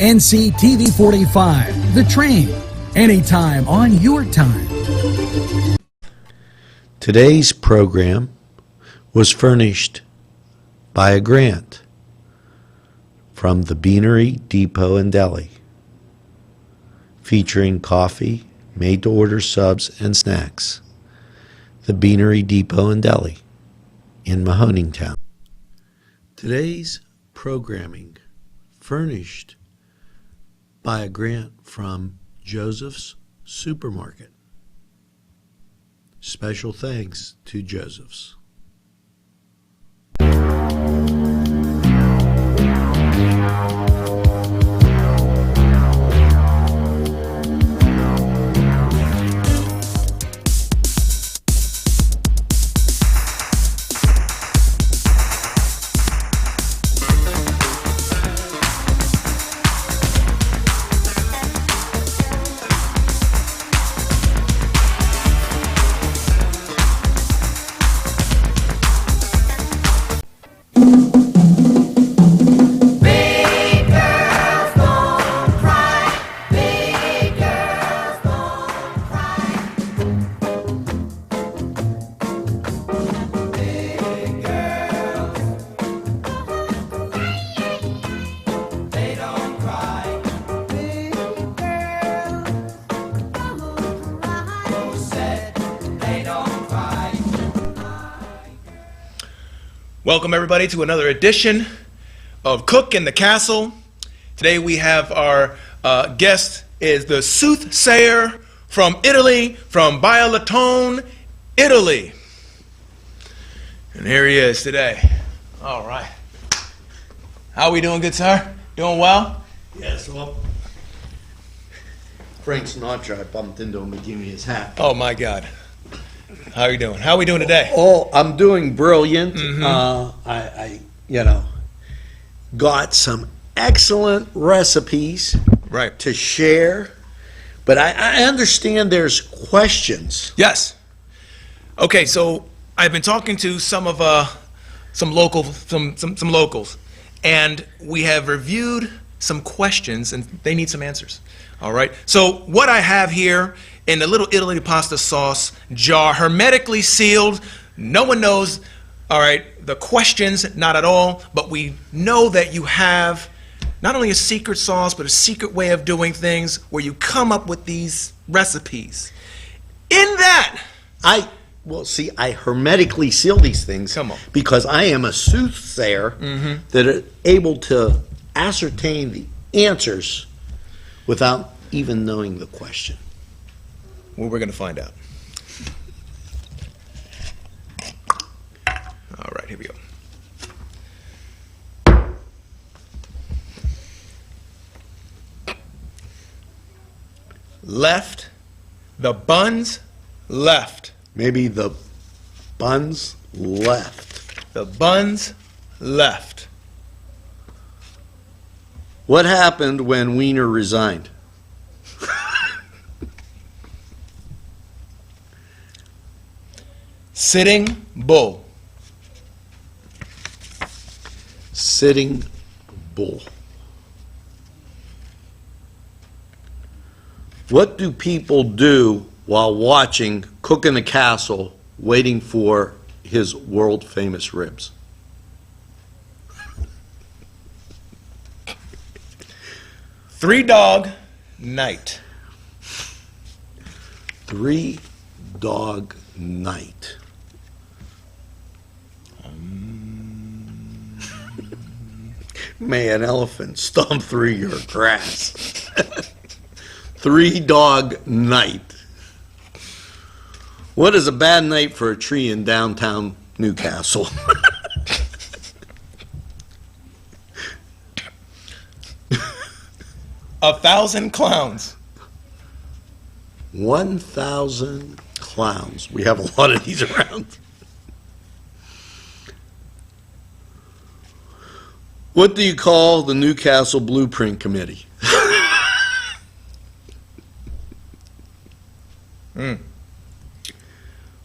NCTV45, The Train, anytime on your time. Today's program was furnished by a grant from the Beanery Depot and Deli, featuring coffee, made-to-order subs, and snacks. The Beanery Depot and Deli in Mahoningtown. Today's programming furnished by a grant from Joseph's Supermarket. Special thanks to Joseph's. Welcome everybody to another edition of Cook in the Castle. Today we have our guest is the soothsayer from Italy, from Biolatone, Italy. And here he is today. All right. How are we doing, good sir? Doing well? Yes, well, Frank Sinatra, I bumped into him and gave me his hat. Oh my God. How are you doing? How are we doing today? Oh, I'm doing brilliant. I got some excellent recipes to share, but I understand there's questions. Yes. Okay, so I've been talking to some locals, and we have reviewed some questions, and they need some answers. All right. So what I have here in a little Italy pasta sauce jar, hermetically sealed. No one knows, all right, the questions, not at all, but we know that you have not only a secret sauce, but a secret way of doing things where you come up with these recipes. In that, I hermetically seal these things. Come on. Because I am a soothsayer that are able to ascertain the answers without even knowing the question. Well, we're going to find out. All right, here we go. Left, the buns left. Maybe the buns left. The buns left. What happened when Wiener resigned? Sitting bull. Sitting bull. What do people do while watching Cook in the Castle waiting for his world famous ribs? Three dog night. Three dog night. May an elephant stomp through your grass. Three dog night. What is a bad night for a tree in downtown Newcastle? A 1,000 clowns. 1,000 clowns. We have a lot of these around. What do you call the Newcastle Blueprint Committee?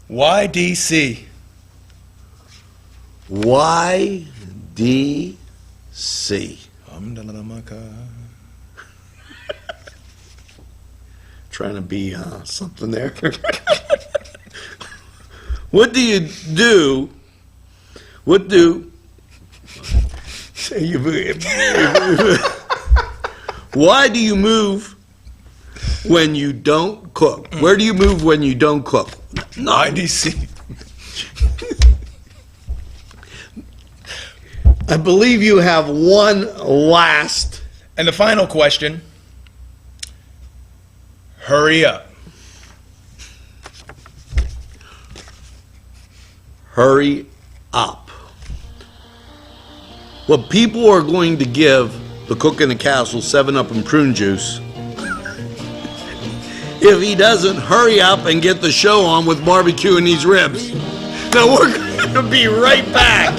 YDC. YDC. trying to be something there. What do you do? What do why do you move when you don't cook? Where do you move when you don't cook? No. IDC. I believe you have one last. And the final question, hurry up. Hurry up. What people are going to give the cook in the castle 7-Up and prune juice if he doesn't hurry up and get the show on with barbecuing these ribs. Now we're going to be right back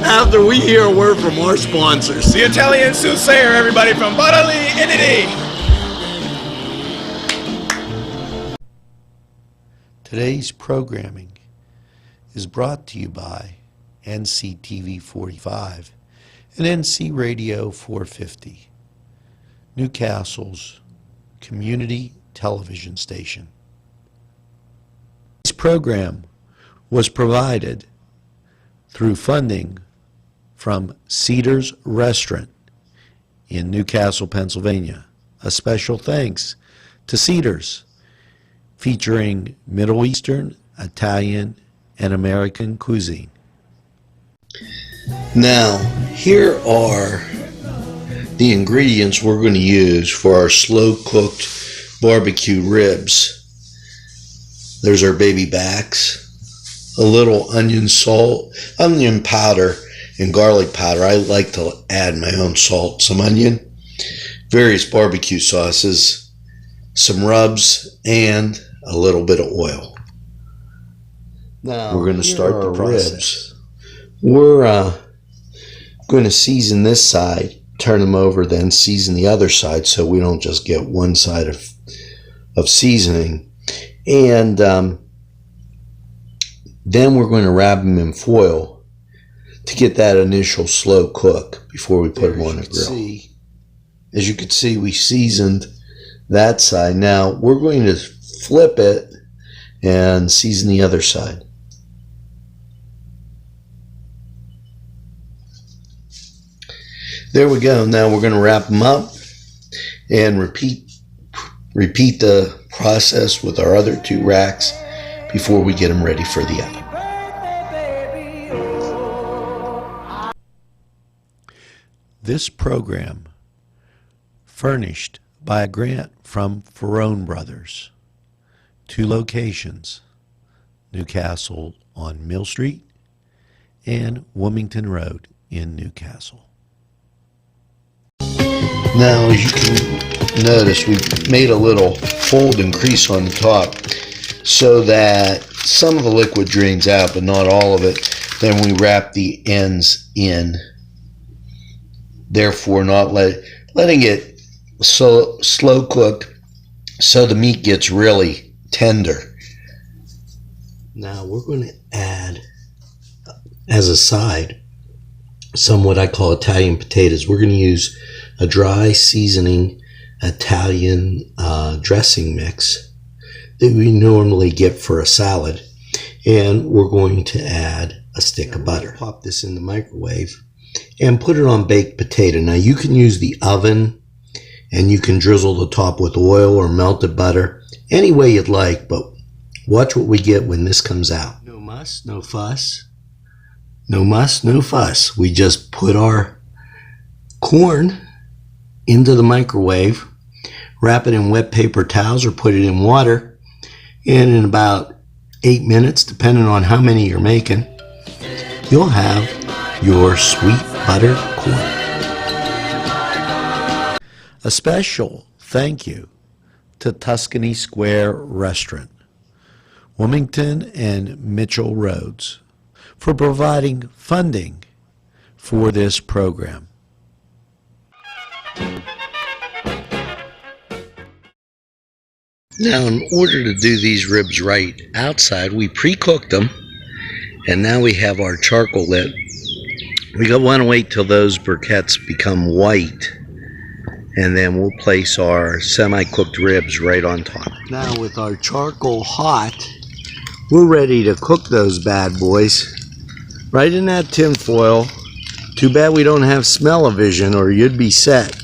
after we hear a word from our sponsors. The Italian soothsayer, everybody, from Bodily, Italy. Today's programming is brought to you by NCTV45 and NC Radio 450, Newcastle's community television station. This program was provided through funding from Cedars Restaurant in Newcastle, Pennsylvania. A special thanks to Cedars, featuring Middle Eastern, Italian, and American cuisine. Now, here are the ingredients we're going to use for our slow-cooked barbecue ribs. There's our baby backs, a little onion salt, onion powder, and garlic powder. I like to add my own salt, some onion, various barbecue sauces, some rubs, and a little bit of oil. Now we're going to start the process. We're going to season this side, turn them over, then season the other side so we don't just get one side of seasoning. And then we're going to wrap them in foil to get that initial slow cook before we put them on the grill. As you can see, we seasoned that side. Now we're going to flip it and season the other side. There we go. Now we're going to wrap them up and repeat the process with our other two racks before we get them ready for the oven. This program furnished by a grant from Ferrone Brothers. 2 locations, Newcastle on Mill Street and Wilmington Road in Newcastle. Now, as you can notice, we've made a little fold and crease on the top so that some of the liquid drains out, but not all of it. Then we wrap the ends in, therefore not letting it slow cooked so the meat gets really tender. Now we're going to add, as a side, some what I call Italian potatoes. We're going to use a dry seasoning Italian dressing mix that we normally get for a salad, and we're going to add a stick of butter. Pop this in the microwave and put it on baked potato. Now you can use the oven and you can drizzle the top with oil or melted butter, any way you'd like, but watch what we get when this comes out. No muss, no fuss. No muss, no fuss. We just put our corn into the microwave, wrap it in wet paper towels or put it in water, and in about 8 minutes, depending on how many you're making, you'll have your sweet buttered corn. A special thank you to Tuscany Square Restaurant, Wilmington and Mitchell Roads, for providing funding for this program. Now, in order to do these ribs right outside, we pre-cooked them, and now we have our charcoal lit. We want to wait till those briquettes become white, and then we'll place our semi-cooked ribs right on top. Now with our charcoal hot, we're ready to cook those bad boys. Right in that tin foil. Too bad we don't have smell-o-vision or you'd be set.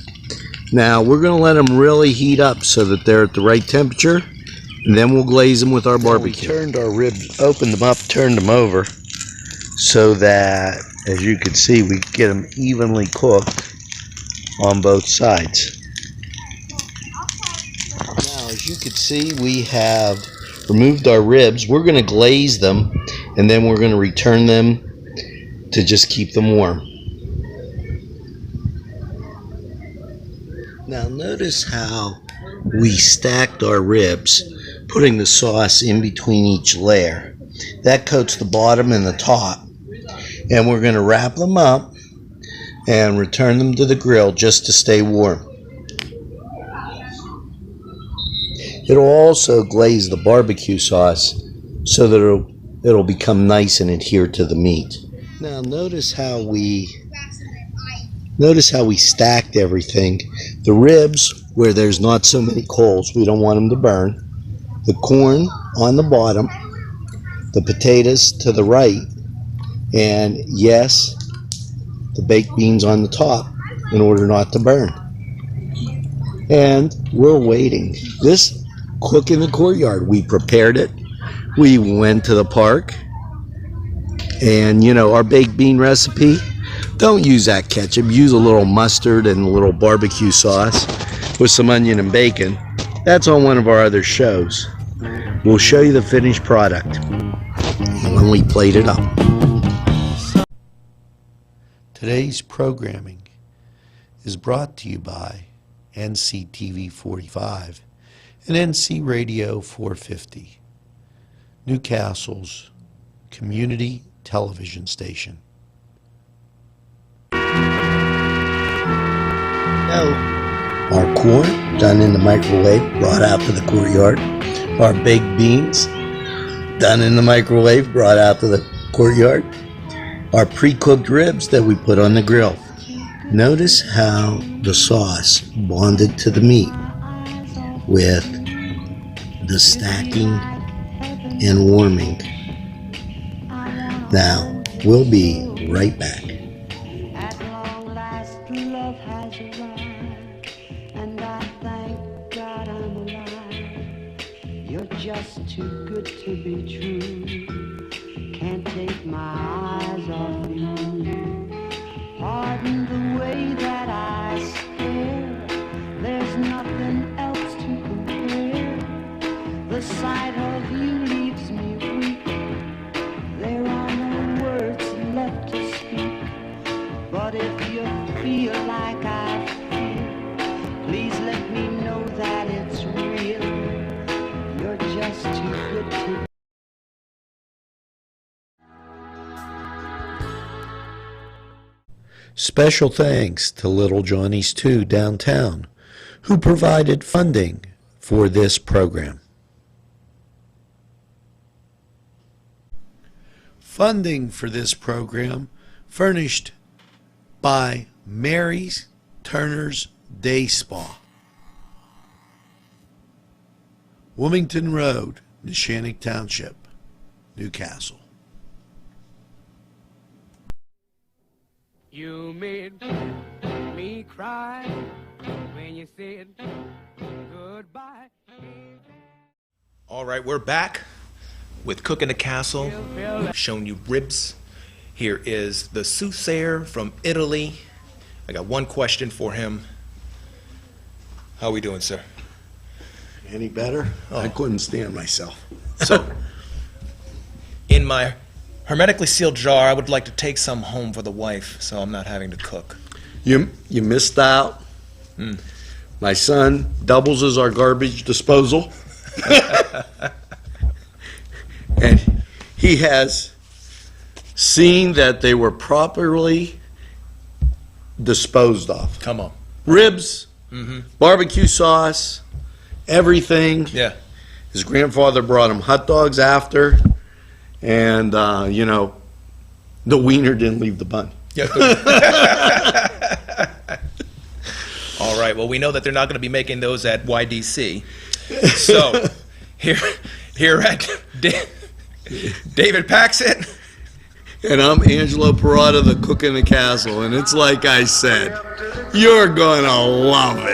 Now we're going to let them really heat up so that they're at the right temperature, and then we'll glaze them with our barbecue. We turned our ribs, opened them up, turned them over so that, as you can see, we get them evenly cooked on both sides. Now, as you can see, we have removed our ribs. We're going to glaze them, and then we're going to return them to just keep them warm. Now notice how we stacked our ribs, putting the sauce in between each layer. That coats the bottom and the top. And we're going to wrap them up and return them to the grill just to stay warm. It'll also glaze the barbecue sauce so that it'll become nice and adhere to the meat. Now notice how we stacked everything. The ribs, where there's not so many coals, we don't want them to burn. The corn on the bottom, the potatoes to the right, and yes, the baked beans on the top in order not to burn. And we're waiting. This cook in the courtyard, we prepared it. We went to the park, and you know, our baked bean recipe, don't use that ketchup. Use a little mustard and a little barbecue sauce with some onion and bacon. That's on one of our other shows. We'll show you the finished product when we plate it up. Today's programming is brought to you by NCTV45 and NC Radio 450, Newcastle's community television station. Our corn done in the microwave, brought out to the courtyard. Our baked beans done in the microwave, brought out to the courtyard. Our pre-cooked ribs that we put on the grill. Notice how the sauce bonded to the meat with the stacking and warming. Now, we'll be right back. Just too good to be true. Can't take my eyes off you. Pardon the way that I stare. There's nothing else to compare. The sight of you leaves me weak. There are no words left to speak. But if you feel like I feel, please let me know that it's real. You're just too good to. Special thanks to Little Johnny's 2 downtown, who provided funding for this program. Funding for this program furnished by Mary's Turner's Day Spa, Wilmington Road, Neshannock Township, Newcastle. You made me cry when you said goodbye. All right, we're back with Cooking the Castle. We've shown you ribs. Here is the soothsayer from Italy. I got one question for him. How are we doing, sir? Any better? Oh. I couldn't stand myself. So, in my hermetically sealed jar, I would like to take some home for the wife, so I'm not having to cook. You missed out. My son doubles as our garbage disposal. And he has seen that they were properly disposed of. Come on. Ribs, barbecue sauce, everything. Yeah. His grandfather brought him hot dogs after, and, you know, the wiener didn't leave the bun. Yeah. All right. Well, we know that they're not going to be making those at YDC. So, here at David Paxett. And I'm Angelo Perrotta, the cook in the castle. And it's like I said, you're gonna love it.